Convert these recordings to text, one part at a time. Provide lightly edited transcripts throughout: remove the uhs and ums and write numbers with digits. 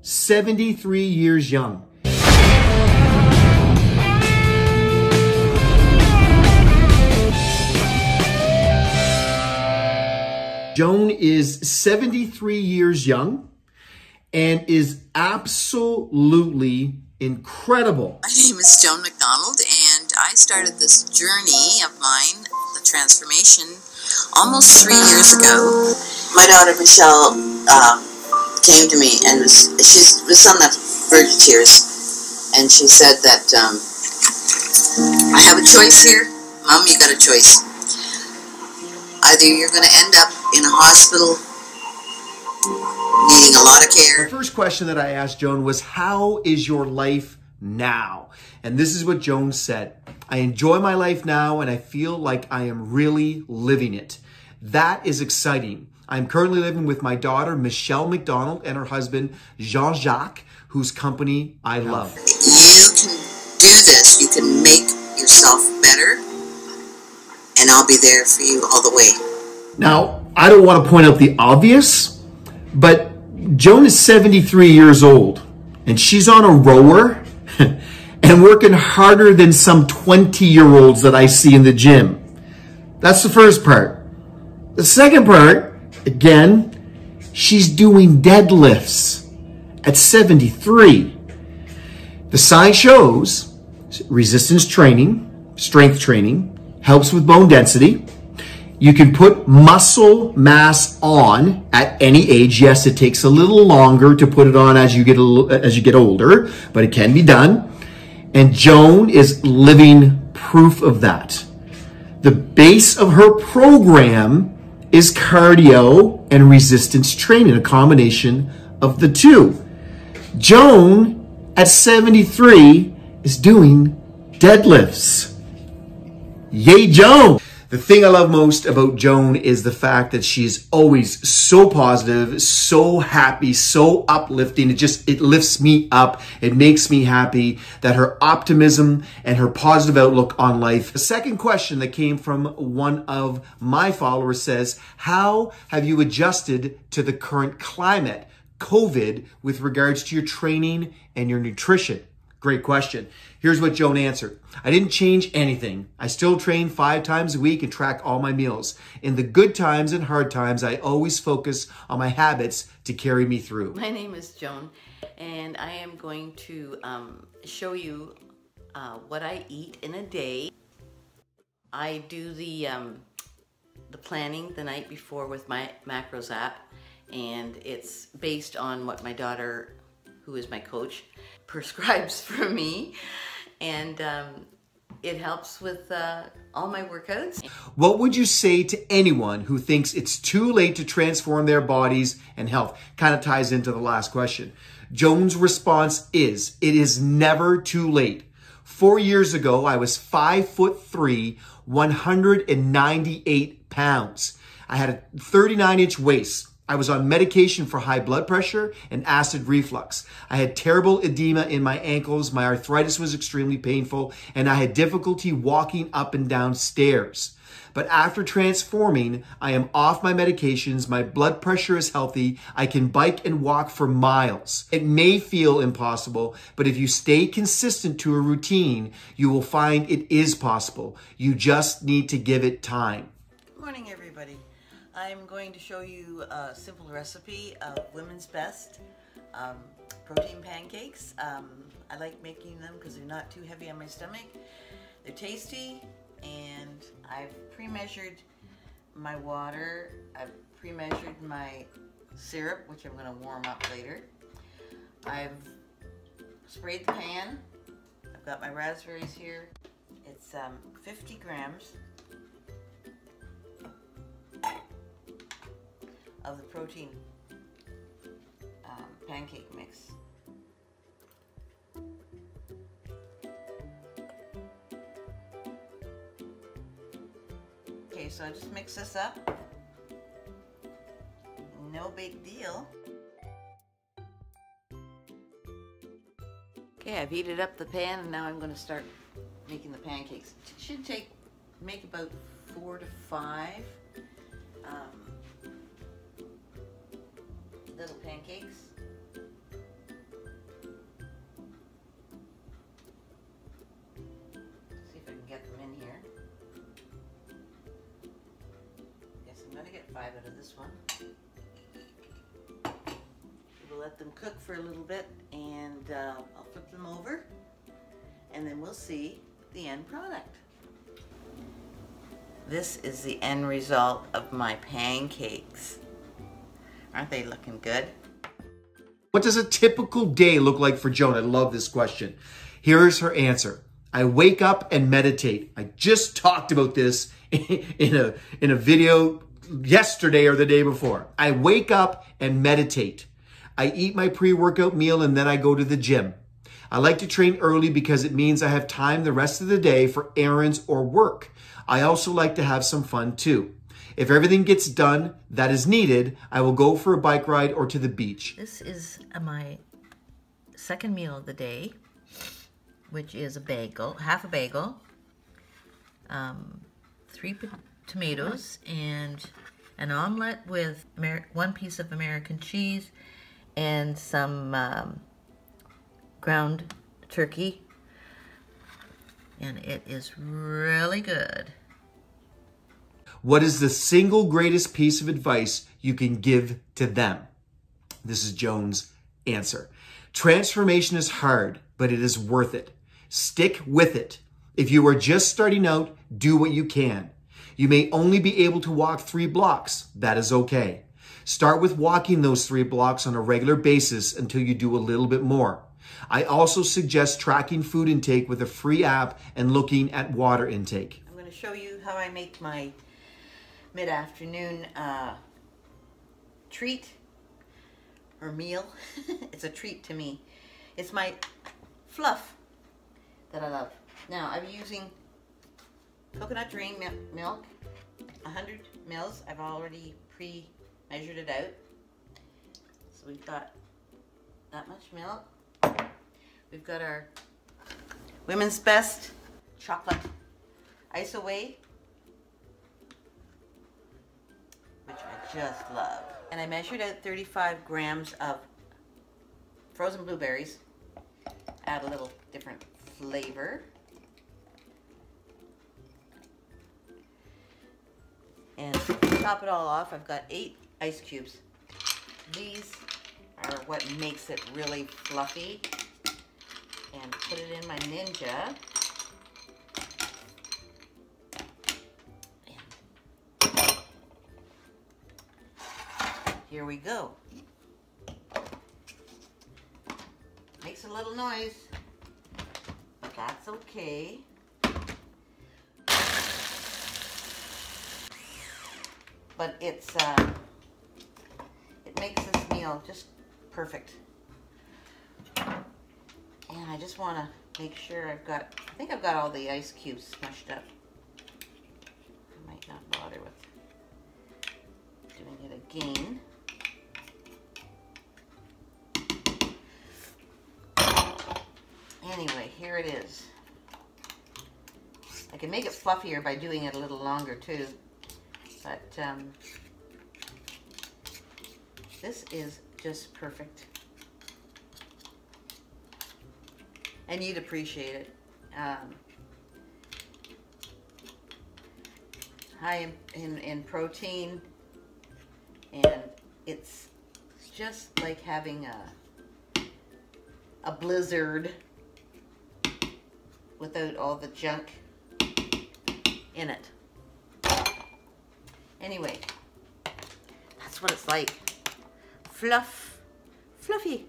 73 years young. Joan is 73 years young and is absolutely incredible. My name is Joan McDonald, and I started this journey of mine, the transformation, almost 3 years ago. My daughter Michelle came to me and she was on the verge of tears, and she said that I have a choice here. Mom, you got a choice. Either you're going to end up in a hospital needing a lot of care. The first question that I asked Joan was, how is your life now? And this is what Joan said. I enjoy my life now and I feel like I am really living it. That is exciting. I'm currently living with my daughter, Michelle McDonald, and her husband, Jean-Jacques, whose company I love. You can do this. You can make yourself better, and I'll be there for you all the way. Now, I don't want to point out the obvious, but Joan is 73 years old, and she's on a rower and working harder than some 20-year-olds that I see in the gym. That's the first part. The second part, again, she's doing deadlifts at 73. The science shows resistance training, strength training, helps with bone density. You can put muscle mass on at any age. Yes, it takes a little longer to put it on as you get older, but it can be done. And Joan is living proof of that. The base of her program is cardio and resistance training, a combination of the two. Joan, at 73, is doing deadlifts. Yay, Joan! The thing I love most about Joan is the fact that she's always so positive, so happy, so uplifting. It lifts me up. It makes me happy that her optimism and her positive outlook on life. The second question that came from one of my followers says, how have you adjusted to the current climate, COVID, with regards to your training and your nutrition? Great question. Here's what Joan answered. I didn't change anything. I still train 5 times a week and track all my meals. In the good times and hard times, I always focus on my habits to carry me through. My name is Joan, and I am going to show you what I eat in a day. I do the planning the night before with my macros app, and it's based on what my daughter, who is my coach, prescribes for me, and it helps with all my workouts. What would you say to anyone who thinks it's too late to transform their bodies and health? Kind of ties into the last question. Joan's response is, it is never too late. 4 years ago, I was 5'3", 198 pounds. I had a 39-inch waist. I was on medication for high blood pressure and acid reflux. I had terrible edema in my ankles. My arthritis was extremely painful, and I had difficulty walking up and down stairs. But after transforming, I am off my medications. My blood pressure is healthy. I can bike and walk for miles. It may feel impossible, but if you stay consistent to a routine, you will find it is possible. You just need to give it time. Good morning, everybody. I'm going to show you a simple recipe of women's best protein pancakes. I like making them because they're not too heavy on my stomach. They're tasty, and I've pre-measured my water. I've pre-measured my syrup, which I'm going to warm up later. I've sprayed the pan. I've got my raspberries here. It's 50 grams of the protein pancake mix. Okay, so I just mix this up. No big deal. Okay, I've heated up the pan, and now I'm going to start making the pancakes. It should make about 4 to 5 little pancakes. 5 out of this one. We'll let them cook for a little bit, and I'll flip them over, and then we'll see the end product. This is the end result of my pancakes. Aren't they looking good? What does a typical day look like for Joan? I love this question. Here's her answer. I wake up and meditate. I just talked about this in a video yesterday or the day before. I wake up and meditate. I eat my pre-workout meal and then I go to the gym. I like to train early because it means I have time the rest of the day for errands or work. I also like to have some fun too. If everything gets done that is needed, I will go for a bike ride or to the beach. This is my second meal of the day, which is a bagel, half a bagel, 3 tomatoes, and an omelet with 1 piece of American cheese and some ground turkey, and it is really good. What is the single greatest piece of advice you can give to them? This is Joan's answer. Transformation is hard, but it is worth it. Stick with it. If you are just starting out, do what you can. You may only be able to walk 3 blocks. That is okay. Start with walking those 3 blocks on a regular basis until you do a little bit more. I also suggest tracking food intake with a free app and looking at water intake. I'm going to show you how I make my mid-afternoon treat or meal. It's a treat to me. It's my fluff that I love. Now I'm using coconut drain milk, 100 mils. I've already pre-measured it out. So we've got that much milk. We've got our Women's Best chocolate ice away, which I just love. And I measured out 35 grams of frozen blueberries. Add a little different flavor. And to top it all off, I've got 8 ice cubes. These are what makes it really fluffy. And put it in my Ninja. And here we go. Makes a little noise, but that's okay. But it makes this meal just perfect. And I just want to make sure I think I've got all the ice cubes smushed up. I might not bother with doing it again. Anyway, here it is. I can make it fluffier by doing it a little longer too, but this is just perfect. And you'd appreciate it. High in protein, and it's just like having a blizzard without all the junk in it. Anyway, that's what it's like. Fluffy.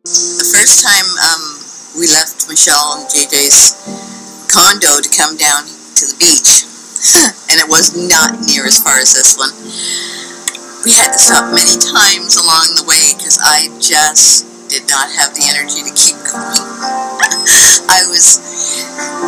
The first time we left Michelle and JJ's condo to come down to the beach, and it was not near as far as this one. We had to stop many times along the way because I just did not have the energy to keep going.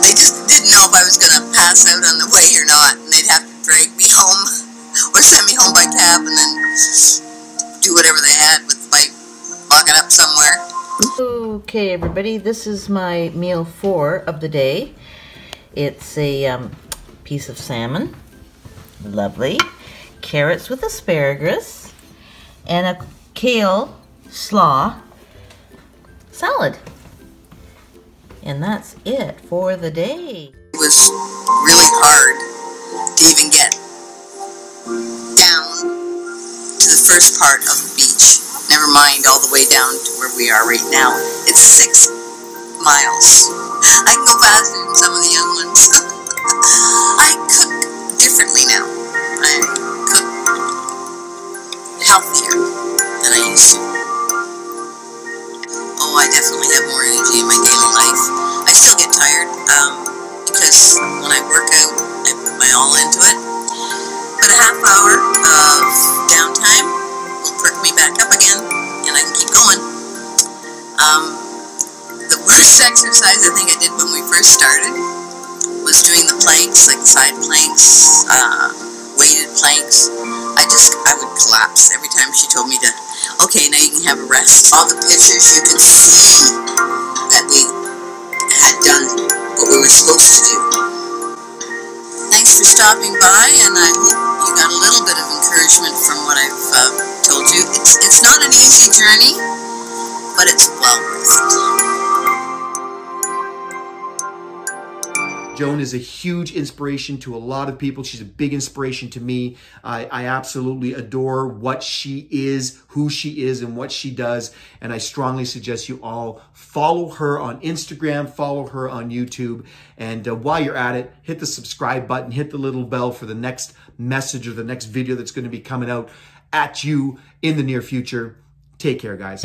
They just didn't know if I was going to pass out on the way or not, and they'd have to drag me home or send me home by cab and then do whatever they had with my locking up somewhere. Okay, everybody, this is my meal 4 of the day. It's a piece of salmon, lovely, carrots with asparagus, and a kale slaw salad. And that's it for the day. It was really hard to even get down first part of the beach. Never mind all the way down to where we are right now. It's 6 miles. I can go faster than some of the young ones. I cook differently now. I cook healthier than I used to. Oh, I definitely have more energy in my daily life. I still get tired because when I work out, I put my all into it. But a half hour of downtime will perk me back up again, and I can keep going. The worst exercise I think I did when we first started was doing the planks, like side planks, weighted planks. I would collapse every time she told me to, okay, now you can have a rest. All the pictures you could see that we had done what we were supposed to do. Thanks for stopping by, and I hope you got a little bit of encouragement from what I've told you. It's not an easy journey, but it's well worth it. Joan is a huge inspiration to a lot of people. She's a big inspiration to me. I absolutely adore what she is, who she is, and what she does. And I strongly suggest you all follow her on Instagram, follow her on YouTube. And while you're at it, hit the subscribe button, hit the little bell for the next message or the next video that's going to be coming out at you in the near future. Take care, guys.